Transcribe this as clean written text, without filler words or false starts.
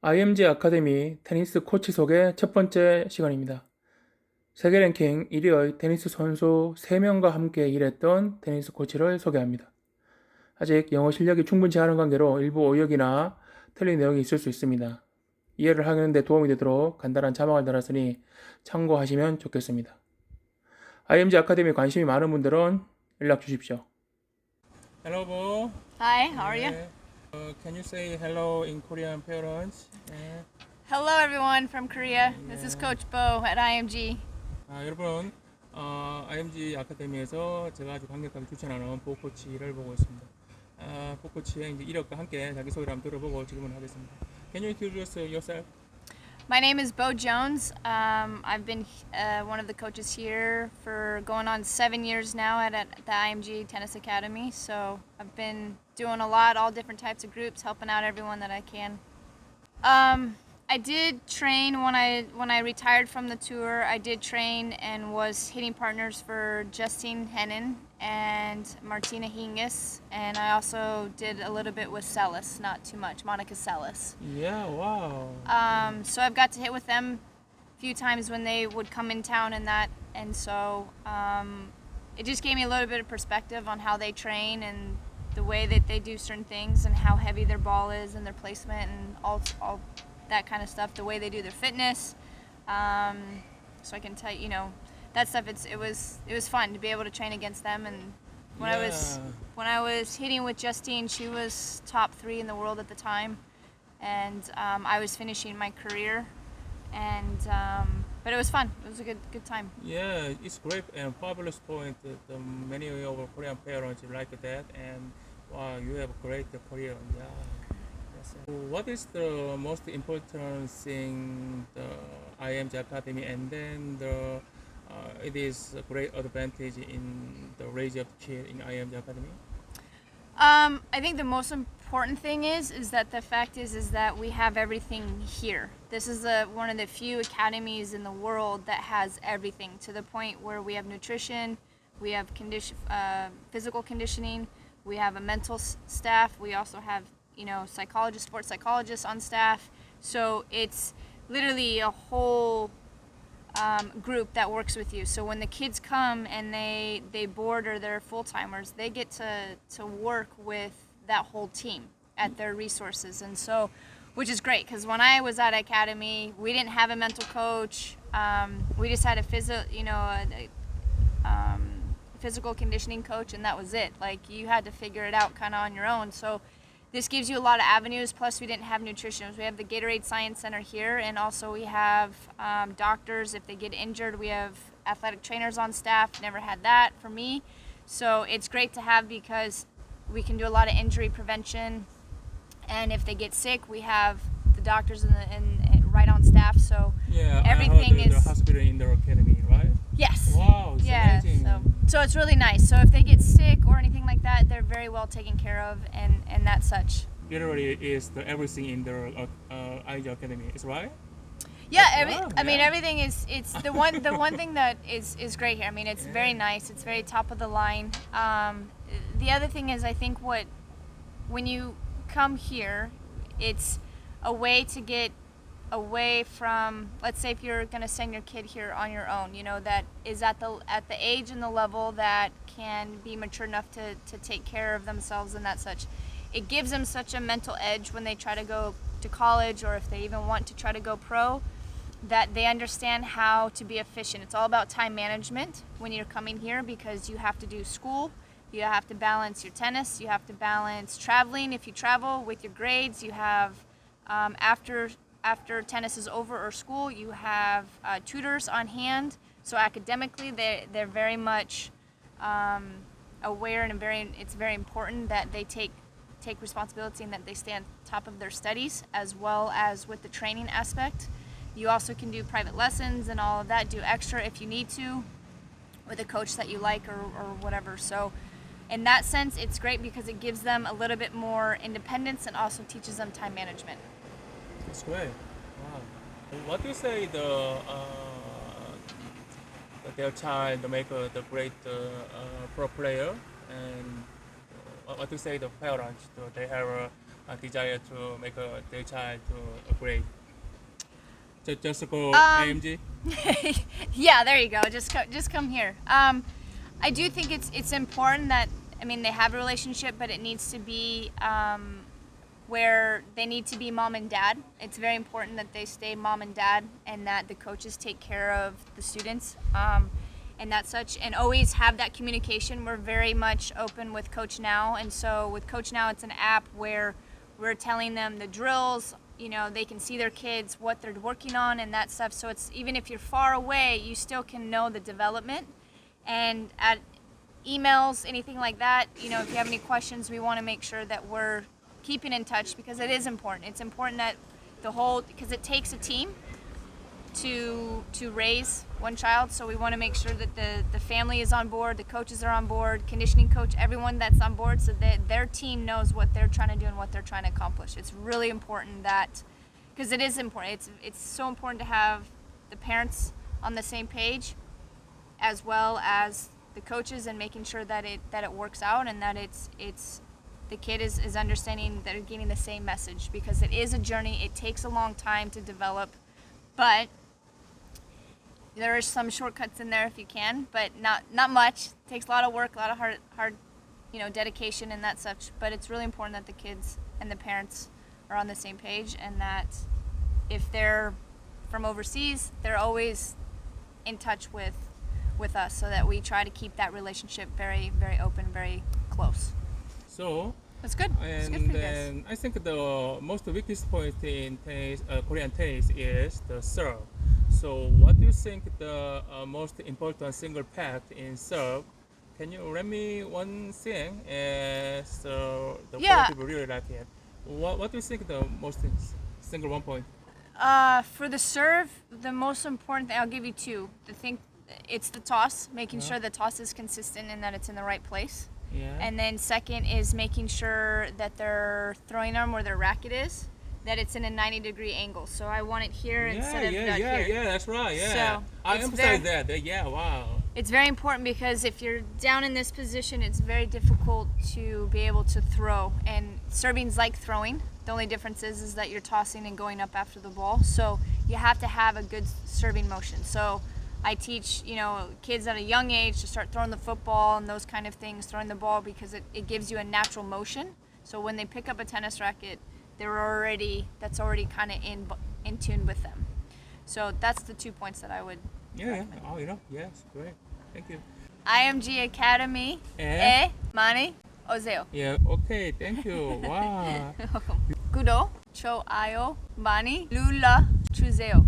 Img 아카데미 테니스 코치 소개 첫 번째 시간입니다. 세계 랭킹 1위의 테니스 선수 3명과 함께 일했던 테니스 코치를 소개합니다. 아직 영어 실력이 충분치 않은 관계로 일부 오역이나 틀린 내용이 있을 수 있습니다. 이해를 하는 데 도움이 되도록 간단한 자막을 달았으니 참고하시면 좋겠습니다. Img 아카데미 관심이 많은 분들은 연락 주십시오. Hello, Bo. Hi, how are you? Can you say hello in Korean parents? Hello everyone from Korea. This is Coach Bo at IMG. 여러분, IMG 아카데미에서 제가 아주 강력하게 추천하는 보 코치를 보고 있습니다. 보 코치의 이제 이력과 함께 자기 소개를 한번 들어보고 질문을 하겠습니다. Can you introduce yourself? My name is Bo Jones. I've been one of the coaches here for going on 7 years now at the IMG Tennis Academy. So I've been doing a lot, all different types of groups, helping out everyone that I can. I did train when I retired from the tour. I did train and was hitting partners for Justine Henin and Ma르티나 힝기스, and I also did a little bit with Seles, not too much, Monica Seles. Yeah, wow. So I've got to hit with them a few times when they would come in town and so it just gave me a little bit of perspective on how they train and the way that they do certain things and how heavy their ball is and their placement and all that kind of stuff, the way they do their fitness. So I can tell you, that stuff. It was fun to be able to train against them. And when I was hitting with Justine, she was top 3 in the world at the time, and I was finishing my career. And but it was fun. It was a good time. Yeah, it's great and fabulous point. Many of our Korean parents like that, and wow, you have a great career. Yeah. Yes. What is the most important thing the IMG Academy, and then it is a great advantage in the raise of the kid in IMG Academy? I think the most important thing is that the fact is that we have everything here. This is one of the few academies in the world that has everything, to the point where we have nutrition, we have physical conditioning, we have a mental staff, we also have psychologists, sports psychologists on staff. So it's literally a whole group that works with you. So when the kids come and they board or they're full-timers, they get to work with that whole team at their resources. And so, which is great, because when I was at Academy, we didn't have a mental coach. We just had a physical conditioning coach, and that was it. Like, you had to figure it out kind of on your own. So this gives you a lot of avenues. Plus, we didn't have nutritionists. We have the Gatorade Science Center here, and also we have doctors. If they get injured, we have athletic trainers on staff. Never had that for me. So it's great to have, because we can do a lot of injury prevention. And if they get sick, we have the doctors right on staff. So Yeah, everything I heard is the hospital in the academy, right? yes. Wow, it's Yeah, amazing. so it's really nice. So if they get sick or anything like that, they're very well taken care of, and that such. Literally is the everything in the IMG Academy, is right? Yeah, Wow, I mean yeah. everything is. It's the one thing that is great here. I mean, it's very nice. It's very top of the line. The other thing is, I think when you come here, it's a way to get away from, let's say if you're going to send your kid here on your own, that is at the age and the level that can be mature enough to take care of themselves and that such. It gives them such a mental edge when they try to go to college, or if they even want to try to go pro, that they understand how to be efficient. It's all about time management when you're coming here, because you have to do school, you have to balance your tennis, you have to balance traveling if you travel with your grades, you have after tennis is over or school, you have tutors on hand. So academically, they're very much aware, and it's very important that they take responsibility and that they stay on top of their studies, as well as with the training aspect. You also can do private lessons and all of that, do extra if you need to, with a coach that you like or whatever. So in that sense, it's great, because it gives them a little bit more independence and also teaches them time management. It's great. Wow. What do you say their child make the great pro player, and what do you say the parents? Do they have desire to make their child to a grade? Just go IMG? Yeah, there you go. Just come here. I do think it's important that, I mean, they have a relationship, but it needs to be where they need to be mom and dad. It's very important that they stay mom and dad, and that the coaches take care of the students, and that such, and always have that communication. We're very much open with Coach Now, and so with Coach Now, it's an app where we're telling them the drills. You know, they can see their kids, what they're working on, and that stuff. So it's, even if you're far away, you still can know the development. And at emails, anything like that, you know, if you have any questions, we want to make sure that we're keeping in touch, because it is important. It's important that because it takes a team to raise one child, so we want to make sure that the family is on board, the coaches are on board, conditioning coach, everyone that's on board, so that their team knows what they're trying to do and what they're trying to accomplish. It's really important that, because it is important, it's so important to have the parents on the same page, as well as the coaches, and making sure that it works out, and that it's the kid is understanding that they're getting the same message, because it is a journey. It takes a long time to develop, but there are some shortcuts in there if you can, but not much. It takes a lot of work, a lot of hard, you know, dedication and that such. But it's really important that the kids and the parents are on the same page, and that if they're from overseas, they're always in touch with us, so that we try to keep that relationship very, very open, very close. So That's good. It's good and for you guys. then I think the most weakest point in tennis, Korean tennis, is the serve. So what do you think the most important single fact in serve? Can you remind me one thing as the Yeah. people really like it? What do you think the most single one point? For the serve, the most important thing, I'll give you two. It's the toss, making sure the toss is consistent and that it's in the right place. Yeah. And then second is making sure that their throwing arm, where their racket is, that it's in a 90-degree angle. So I want it here instead of here. Yeah, that's right. Yeah, So, I it's emphasize very- that. Yeah, wow. It's very important, because if you're down in this position, it's very difficult to be able to throw. And serving's like throwing. The only difference is that you're tossing and going up after the ball. So you have to have a good serving motion. So I teach, you know, kids at a young age to start throwing the football and those kind of things, throwing the ball, because it gives you a natural motion. So when they pick up a tennis racket, that's already kind of in tune with them. So that's the 2 points that I would recommend. Oh, yes, great. Thank you. Img A카데미의 많이 오세요. Yeah, okay, thank you. Wow. 구독, 좋아요 많이 눌러주세요.